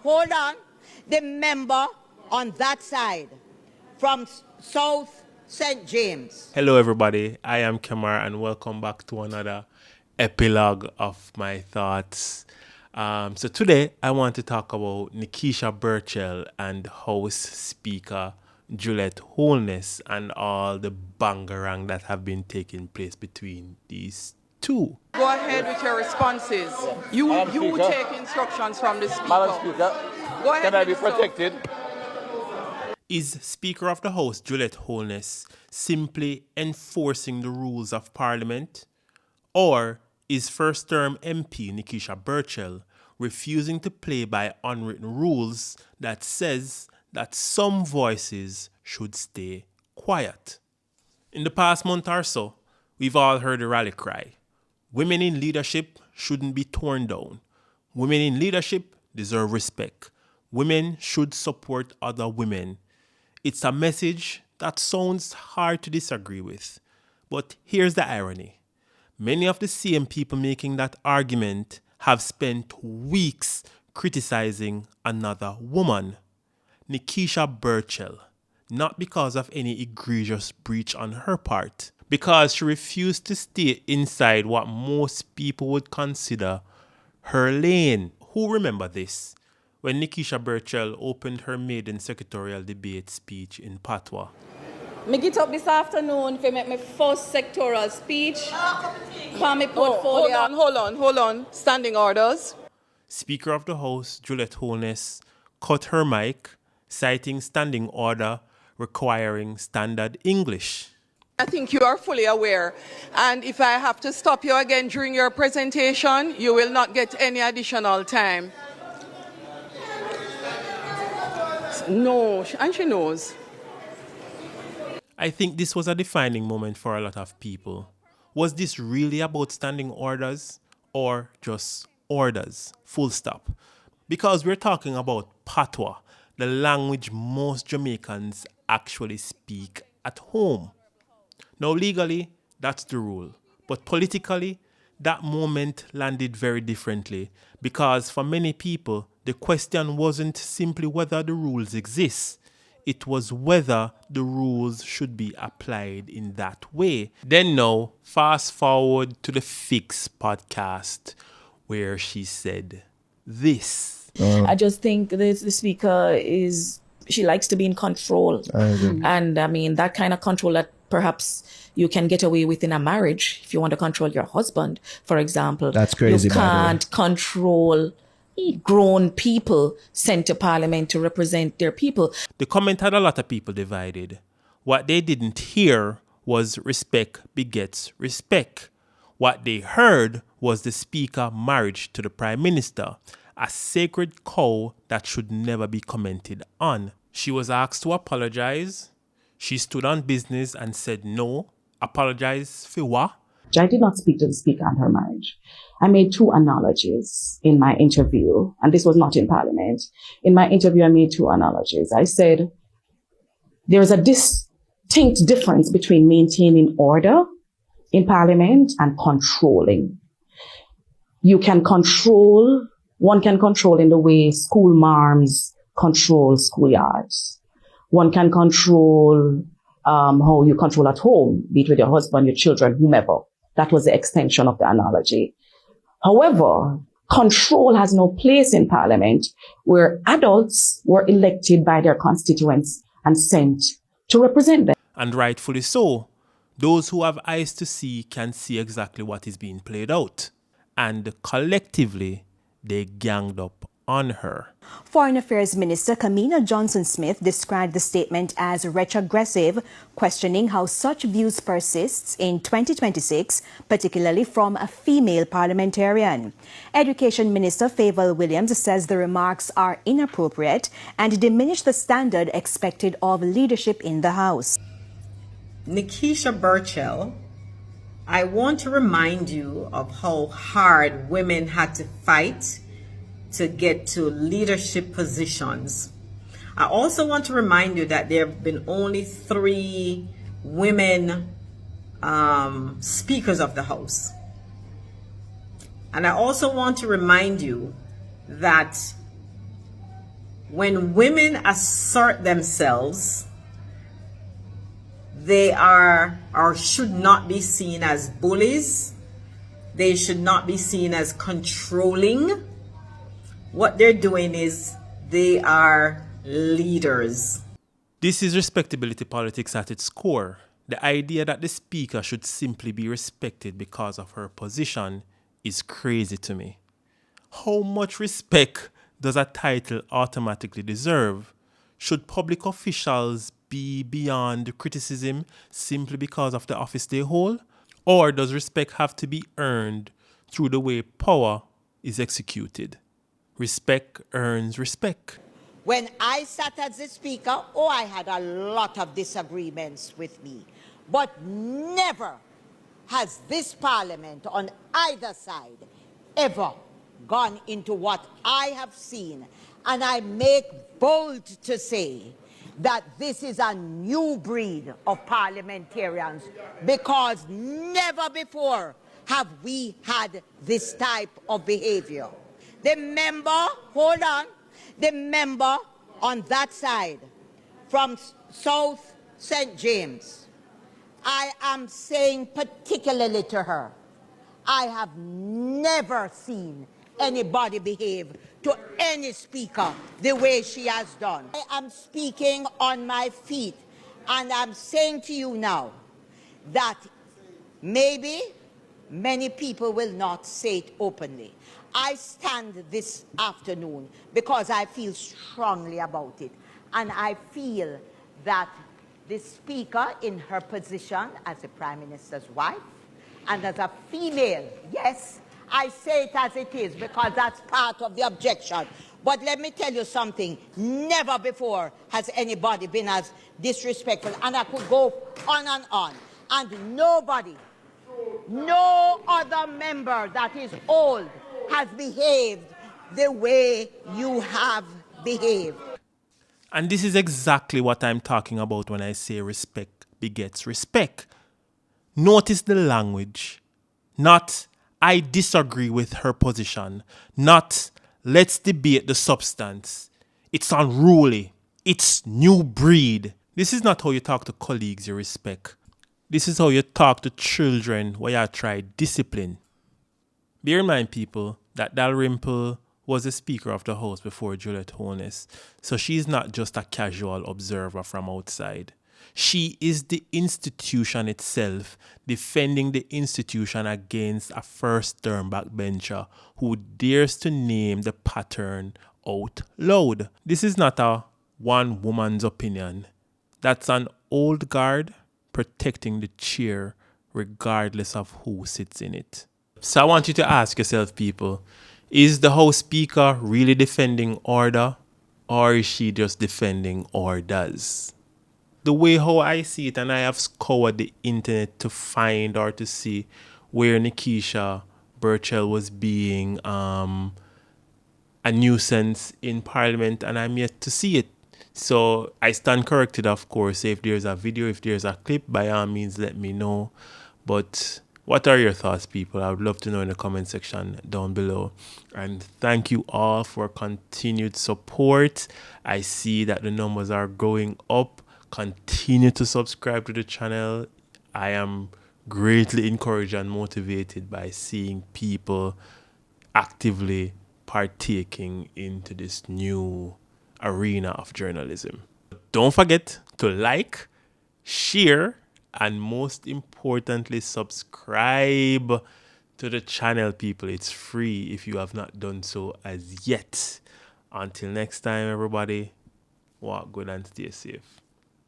hold on. The member on that side from South St. James. Hello everybody, I am Kamar and welcome back to another epilogue of my thoughts. So today I want to talk about Nekeisha Burchell and House Speaker Juliet Holness and all the bangarang that have been taking place between these two. Go ahead with your responses. You take instructions from the speaker. Madam Speaker, Go ahead. can I be protected? Is Speaker of the House Juliet Holness simply enforcing the rules of Parliament? Or is first-term MP Nekeisha Burchell refusing to play by unwritten rules that says that some voices should stay quiet? In the past month or so, we've all heard the rally cry. Women in leadership shouldn't be torn down. Women in leadership deserve respect. Women should support other women. It's a message that sounds hard to disagree with. But here's the irony. Many of the same people making that argument have spent weeks criticizing another woman, Nekeisha Burchell, not because of any egregious breach on her part, because she refused to stay inside what most people would consider her lane. Who remember this? When Nekeisha Burchell opened her maiden secretarial debate speech in patois. I get up this afternoon to make my first sectoral speech for my portfolio. Hold on. Standing orders. Speaker of the House, Juliet Holness, cut her mic, citing standing order requiring standard English. I think you are fully aware. And if I have to stop you again during your presentation, you will not get any additional time. No, and she knows. I think this was a defining moment for a lot of people. Was this really about standing orders or just orders? Full stop. Because we're talking about patois, the language most Jamaicans actually speak at home. Now legally, that's the rule. But politically, that moment landed very differently because for many people, the question wasn't simply whether the rules exist. It was whether the rules should be applied in that way. Then now, fast forward to the Fix podcast where she said this. I just think the speaker she likes to be in control. And I mean, that kind of control that perhaps you can get away with in a marriage. If you want to control your husband, for example. That's crazy. You can't control grown people sent to Parliament to represent their people. The comment had a lot of people divided. What they didn't hear was respect begets respect. What they heard was the Speaker marriage to the Prime Minister, a sacred cow that should never be commented on. She was asked to apologize. She stood on business and said no. Apologize for what? I did not speak to the Speaker on her marriage. I made two analogies in my interview, and this was not in Parliament. In my interview, I made two analogies. I said, there's a distinct difference between maintaining order in Parliament and controlling. One can control in the way school marms control schoolyards. One can control how you control at home, be it with your husband, your children, whomever. That was the extension of the analogy. However, control has no place in Parliament where adults were elected by their constituents and sent to represent them. And rightfully so. Those who have eyes to see can see exactly what is being played out. And collectively, they ganged up on her. Foreign Affairs Minister Kamina Johnson-Smith described the statement as retrogressive, questioning how such views persists in 2026, particularly from a female parliamentarian. Education Minister Favour Williams says the remarks are inappropriate and diminish the standard expected of leadership in the House. Nekeisha Burchell, I want to remind you of how hard women had to fight to get to leadership positions. I also want to remind you that there have been only 3 women speakers of the House. And I also want to remind you that when women assert themselves, they are or should not be seen as bullies. They should not be seen as controlling. What they're doing is they are leaders. This is respectability politics at its core. The idea that the speaker should simply be respected because of her position is crazy to me. How much respect does a title automatically deserve? Should public officials be beyond criticism simply because of the office they hold? Or does respect have to be earned through the way power is executed? Respect earns respect. When I sat as the speaker, I had a lot of disagreements with me. But never has this parliament on either side ever gone into what I have seen. And I make bold to say that this is a new breed of parliamentarians, because never before have we had this type of behavior. The member, hold on, the member on that side from South St. James, I am saying particularly to her, I have never seen anybody behave to any speaker the way she has done. I am speaking on my feet, and I'm saying to you now that maybe many people will not say it openly. I stand this afternoon because I feel strongly about it, and I feel that the speaker in her position as the Prime Minister's wife and as a female, yes, I say it as it is because that's part of the objection. But let me tell you something. Never before has anybody been as disrespectful. And I could go on. And nobody, no other member that is old has behaved the way you have behaved. And this is exactly what I'm talking about when I say respect begets respect. Notice the language. Not, I disagree with her position. Not, let's debate the substance. It's unruly. It's new breed. This is not how you talk to colleagues you respect. This is how you talk to children where you try discipline. Bear in mind, people, that Dalrymple was the Speaker of the House before Juliet Holness, so she's not just a casual observer from outside. She is the institution itself, defending the institution against a first-term backbencher who dares to name the pattern out loud. This is not a one woman's opinion. That's an old guard protecting the chair regardless of who sits in it. So I want you to ask yourself, people, is the House Speaker really defending order, or is she just defending orders? The way how I see it, and I have scoured the internet to find or to see where Nekeisha Burchell was being a nuisance in Parliament, and I'm yet to see it. So I stand corrected, of course. If there's a video, if there's a clip, by all means, let me know. But what are your thoughts, people? I would love to know in the comment section down below. And thank you all for continued support. I see that the numbers are going up. Continue to subscribe to the channel. I am greatly encouraged and motivated by seeing people actively partaking into this new arena of journalism. Don't forget to like, share, and most importantly, subscribe to the channel, people. It's free if you have not done so as yet. Until next time, everybody, walk good and stay safe.